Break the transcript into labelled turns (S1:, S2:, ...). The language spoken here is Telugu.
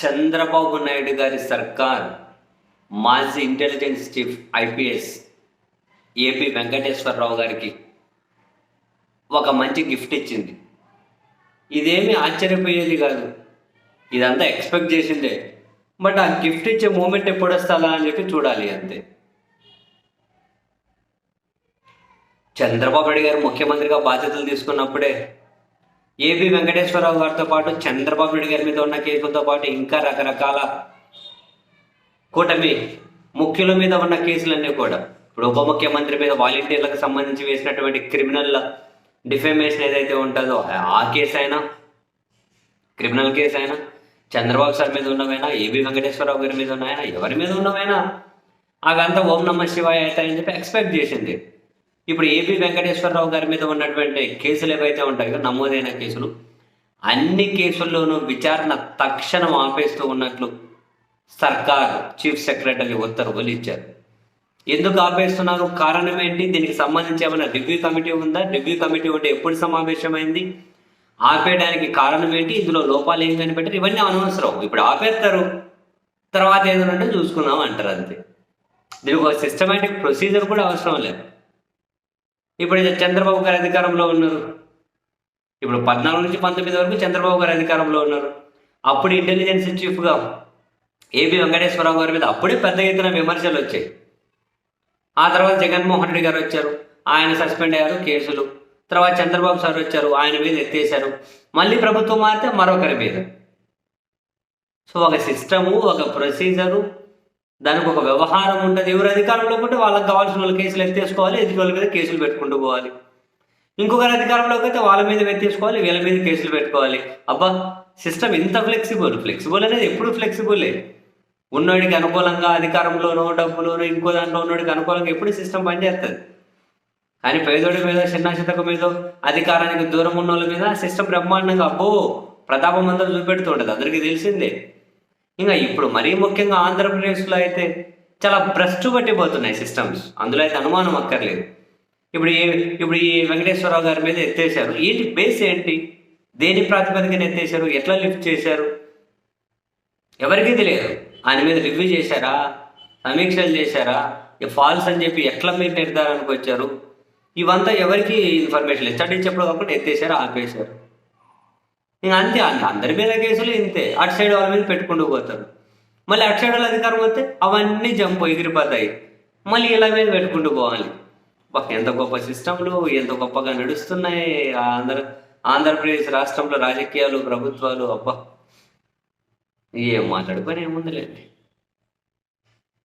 S1: చంద్రబాబు నాయుడు గారి సర్కార్ మాజీ intelligence chief IPS AP Venkateswararao గారికి ఒక మంచి గిఫ్ట్ ఇచ్చింది. ఇదేమీ ఆశ్చర్యపోయేది కాదు, ఇదంతా ఎక్స్పెక్ట్ చేసిందే. బట్ ఆ గిఫ్ట్ ఇచ్చే మూమెంట్ ఎప్పుడు వస్తుందా అని చెప్పి చూడాలి అంతే. చంద్రబాబు నాయుడు గారు ముఖ్యమంత్రిగా బాధ్యతలు తీసుకున్నప్పుడే ఏపీ వెంకటేశ్వరరావు గారితో పాటు చంద్రబాబు నాయుడు గారి మీద ఉన్న కేసులతో పాటు ఇంకా రకరకాల కూటమి ముఖ్యుల మీద ఉన్న కేసులన్నీ కూడా, ఇప్పుడు ఉప ముఖ్యమంత్రి మీద వాలంటీర్లకు సంబంధించి వేసినటువంటి క్రిమినల్ డిఫేమేషన్ ఏదైతే ఉంటుందో ఆ కేసు అయినా, క్రిమినల్ కేసు అయినా, చంద్రబాబు సార్ మీద ఉన్నవైనా, ఏబి వెంకటేశ్వరరావు గారి మీద ఉన్నాయైనా, ఎవరి మీద ఉన్నవైనా అవంతా ఓం నమ శివాయ అవుతాయని చెప్పి ఎక్స్పెక్ట్ చేసింది. ఇప్పుడు ఏపీ వెంకటేశ్వరరావు గారి మీద ఉన్నటువంటి కేసులు ఏవైతే ఉంటాయో, నమోదైన కేసులు, అన్ని కేసుల్లోనూ విచారణ తక్షణం ఆపేస్తూ ఉన్నట్లు సర్కార్ చీఫ్ సెక్రటరీ ఉత్తర్వులు ఇచ్చారు. ఎందుకు ఆపేస్తున్నారు, కారణం ఏంటి, దీనికి సంబంధించి ఏమైనా రివ్యూ కమిటీ ఉందా, రివ్యూ కమిటీ ఉంటే ఎప్పుడు సమావేశమైంది, ఆపేయడానికి కారణం ఏంటి, ఇందులో లోపాలు ఏం కనిపెట్టారు, ఇవన్నీ అనవసరం. ఇప్పుడు ఆపేస్తారు, తర్వాత ఏదైనా చూసుకుందాం అంటారు అంతే. దీనికి ఒక సిస్టమేటిక్ ప్రొసీజర్ కూడా అవసరం లేదు. ఇప్పుడు చంద్రబాబు గారు అధికారంలో ఉన్నారు, ఇప్పుడు 14 నుంచి 19 వరకు చంద్రబాబు గారు అధికారంలో ఉన్నారు. అప్పుడు ఇంటెలిజెన్స్ చీఫ్గా ఏపీ వెంకటేశ్వరరావు గారి మీద అప్పుడే పెద్ద ఎత్తున విమర్శలు వచ్చాయి. ఆ తర్వాత జగన్మోహన్ రెడ్డి గారు వచ్చారు, ఆయన సస్పెండ్ అయ్యారు కేసులు. తర్వాత చంద్రబాబు సార్ వచ్చారు, ఆయన మీద ఎత్తేశారు. మళ్ళీ ప్రభుత్వం మారితే మరొకరి మీద. సో ఒక సిస్టము, ఒక ప్రొసీజరు, దానికి ఒక వ్యవహారం ఉంటుంది. ఎవరు అధికారంలో ఉంటే వాళ్ళకి కావాల్సిన వాళ్ళ కేసులు ఎత్తేసుకోవాలి, ఎదుటి వాళ్ళ మీద కేసులు పెట్టుకుంటూ పోవాలి. ఇంకొకరి అధికారంలోకి అయితే వాళ్ళ మీద ఎత్తేసుకోవాలి, వీళ్ళ మీద కేసులు పెట్టుకోవాలి. అబ్బా, సిస్టమ్ ఇంత ఫ్లెక్సిబుల్ అనేది ఎప్పుడు ఫ్లెక్సిబులే. ఉన్నోడికి అనుకూలంగా అధికారంలోనో, డబ్బులోనో, ఇంకో దాంట్లో ఉన్నోడికి అనుకూలంగా ఎప్పుడు సిస్టమ్ పనిచేస్తుంది. కానీ పేదోడి మీద, చిన్న చితక మీద, అధికారానికి దూరం ఉన్న వాళ్ళ మీద సిస్టమ్ బ్రహ్మాండంగా అబ్బో ప్రతాపం అంతా చూపెడుతూ ఉంటుంది, అందరికీ తెలిసిందే. ఇంకా ఇప్పుడు మరీ ముఖ్యంగా ఆంధ్రప్రదేశ్లో అయితే చాలా భ్రష్టు పట్టిపోతున్నాయి సిస్టమ్స్, అందులో అయితే అనుమానం అక్కర్లేదు. ఇప్పుడు ఈ వెంకటేశ్వరరావు గారి మీద ఎత్తేసారు, ఏంటి బేస్ ఏంటి, దేని ప్రాతిపదికన ఎత్తేసారు, ఎట్లా లిఫ్ట్ చేశారు, ఎవరికీ తెలియదు. ఆయన మీద రివ్యూ చేశారా, సమీక్షలు చేశారా, ఫాల్స్ అని చెప్పి ఎట్లా మీరు నిర్ధారణకు వచ్చారు, ఇవంతా ఎవరికి ఇన్ఫర్మేషన్ లేదు. చట్టించేప్పుడు కాకుండా ఎత్తేసారు, ఆపేశారు. ఇంకా అంతే, అందరి మీద కేసులు ఇంతే. అటు సైడ్ వాళ్ళ మీద పెట్టుకుంటూ పోతారు. మళ్ళీ అటు సైడ్ వాళ్ళ అధికారం వస్తే అవన్నీ జంప్ ఎగిరిపోతాయి, మళ్ళీ ఇలా మీద పెట్టుకుంటూ పోవాలి. ఎంత గొప్ప సిస్టంలు, ఎంత గొప్పగా నడుస్తున్నాయి ఆంధ్రప్రదేశ్ రాష్ట్రంలో రాజకీయాలు, ప్రభుత్వాలు. అబ్బా, ఏం మాట్లాడుకొని ఏముందిలేండి.